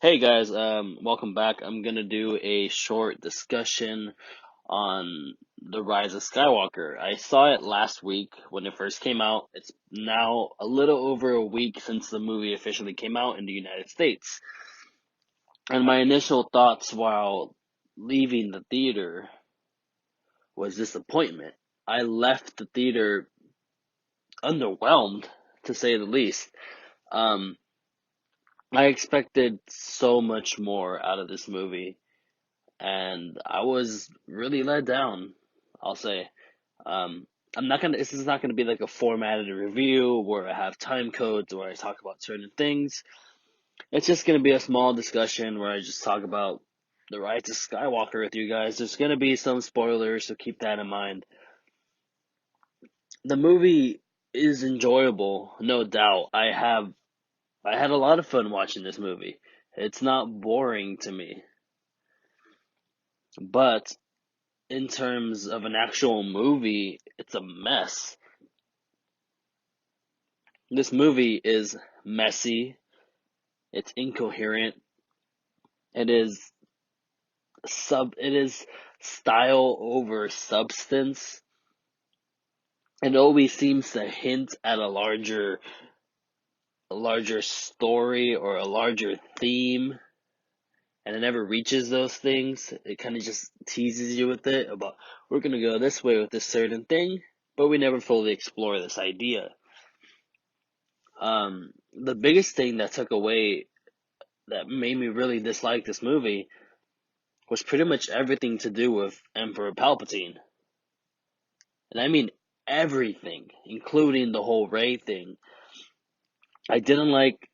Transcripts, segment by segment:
Hey guys, welcome back. I'm gonna do a short discussion on the Rise of Skywalker. I saw it last week when it first came out. It's now a little over a week since the movie officially came out in the United States. And my initial thoughts while leaving the theater was disappointment. I left the theater underwhelmed, to say the least. Um, I expected so much more out of this movie and I was really let down, I'll say. Um, this is not gonna be like a formatted review where I have time codes where I talk about certain things. It's just gonna be a small discussion where I just talk about the Rise of Skywalker with you guys. There's gonna be some spoilers, so keep that in mind. The movie is enjoyable, no doubt. I had a lot of fun watching this movie. It's not boring to me, but in terms of an actual movie, it's a mess. This movie is messy, it's incoherent, it is it is style over substance. It always seems to hint at a larger story or a larger theme, and it never reaches those things. It kind of just teases you with it about we're gonna go this way with this certain thing, but we never fully explore this idea. The biggest thing that took away that made me really dislike this movie was pretty much everything to do with Emperor Palpatine. And I mean everything, including the whole Rey thing. I didn't like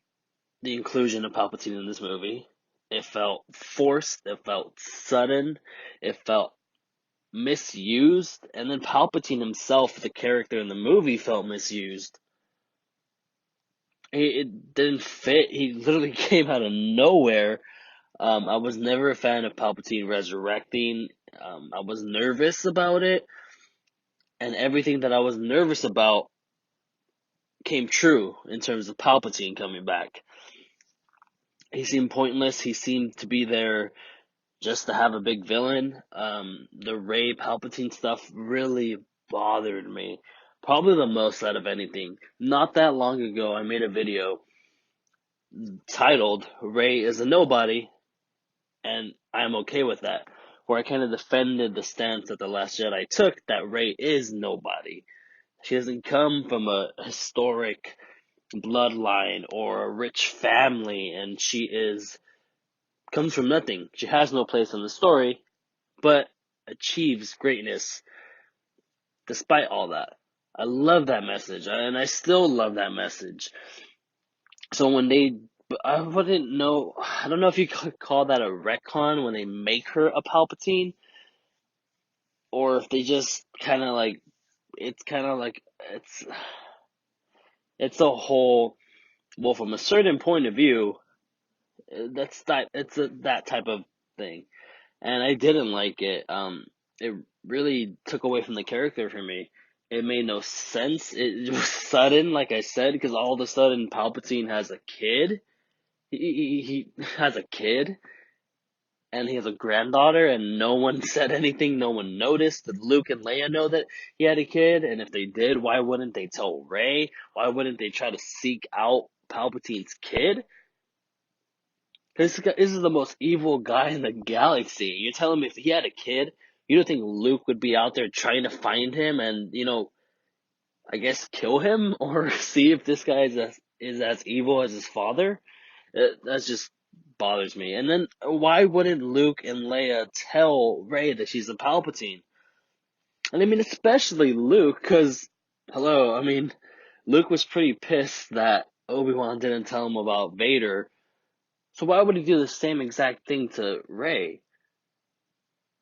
the inclusion of Palpatine in this movie. It felt forced, it felt sudden, it felt misused, and then Palpatine himself, the character in the movie, felt misused. It didn't fit. He literally came out of nowhere. I was never a fan of Palpatine resurrecting. I was nervous about it, and everything that I was nervous about came true in terms of Palpatine coming back. He seemed pointless. He seemed to be there just to have a big villain. The Rey Palpatine stuff really bothered me. Probably the most out of anything. Not that long ago, I made a video titled Rey is a Nobody, and I'm okay with that. Where I kind of defended the stance that The Last Jedi took that Rey is nobody. She doesn't come from a historic bloodline or a rich family, and she is comes from nothing. She has no place in the story, but achieves greatness despite all that. I love that message, and I still love that message. So when they, I wouldn't know, I don't know if you could call that a retcon when they make her a Palpatine, or if they just kind of like, it's kind of like, it's a whole, well, from a certain point of view, that type of thing, and I didn't like it. It really took away from the character for me. It made no sense. It was sudden, like I said, because all of a sudden Palpatine has a kid. He has a kid, and he has a granddaughter, and no one said anything. No one noticed. Did Luke and Leia know that he had a kid? And if they did, why wouldn't they tell Rey? Why wouldn't they try to seek out Palpatine's kid? This is the most evil guy in the galaxy. You're telling me if he had a kid, you don't think Luke would be out there trying to find him and, I guess kill him or see if this guy is as evil as his father? That just bothers me. And then why wouldn't Luke and Leia tell Rey that she's a Palpatine? And I mean, especially Luke, because, hello, I mean, Luke was pretty pissed that Obi-Wan didn't tell him about Vader. So why would he do the same exact thing to Rey?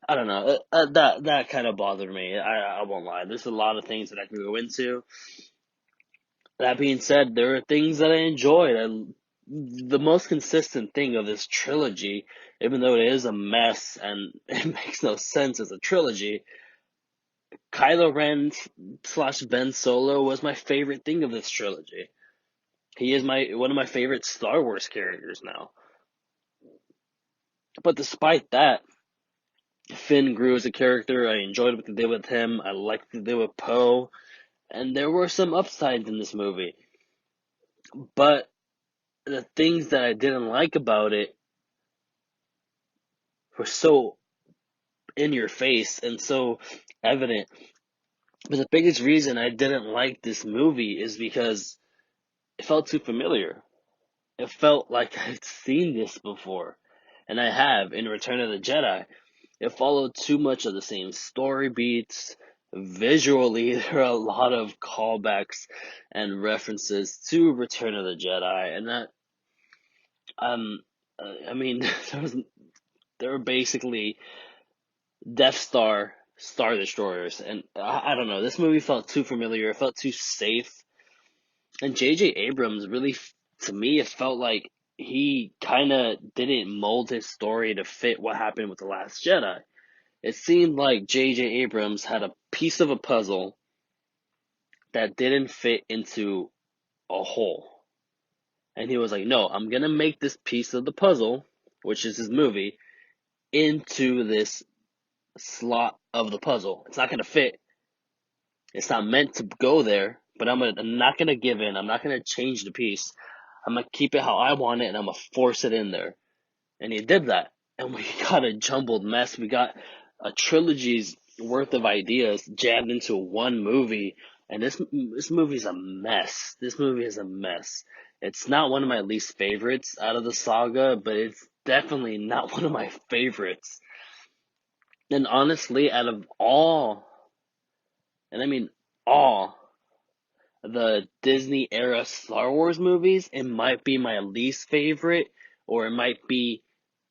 I don't know. That kind of bothered me. I won't lie. There's a lot of things that I could go into. That being said, there are things that I enjoyed. The most consistent thing of this trilogy, even though it is a mess and it makes no sense as a trilogy, Kylo Ren slash Ben Solo was my favorite thing of this trilogy. He is one of my favorite Star Wars characters now. But despite that, Finn grew as a character. I enjoyed what they did with him. I liked what they did with Poe. And there were some upsides in this movie. But the things that I didn't like about it were so in your face and so evident. But the biggest reason I didn't like this movie is because it felt too familiar. It felt like I'd seen this before. And I have in Return of the Jedi. It followed too much of the same story beats. Visually, there are a lot of callbacks and references to Return of the Jedi, and that um, I mean, there were basically Star Destroyers, and I don't know. This movie felt too familiar. It felt too safe, and J.J. Abrams really, to me, it felt like he kind of didn't mold his story to fit what happened with The Last Jedi. It seemed like J.J. Abrams had a piece of a puzzle that didn't fit into a hole. And he was like, no, I'm going to make this piece of the puzzle, which is his movie, into this slot of the puzzle. It's not going to fit. It's not meant to go there, but I'm not going to give in. I'm not going to change the piece. I'm going to keep it how I want it, and I'm going to force it in there. And he did that. And we got a jumbled mess. We got a trilogy's worth of ideas jammed into one movie. And this movie's a mess. This movie is a mess. It's not one of my least favorites out of the saga, but it's definitely not one of my favorites. And honestly, out of all, and I mean all, the Disney era Star Wars movies, it might be my least favorite, or it might be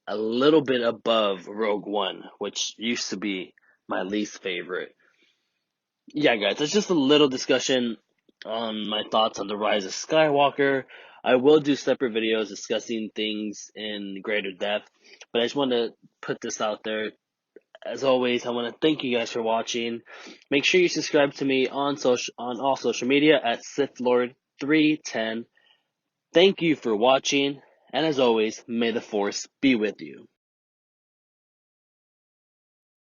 a little bit above Rogue One, which used to be my least favorite. Yeah, guys, that's just a little discussion on my thoughts on the Rise of Skywalker. I will do separate videos discussing things in greater depth, but I just want to put this out there. As always, I want to thank you guys for watching. Make sure you subscribe to me on all social media at SithLord310. Thank you for watching, and as always, may the Force be with you.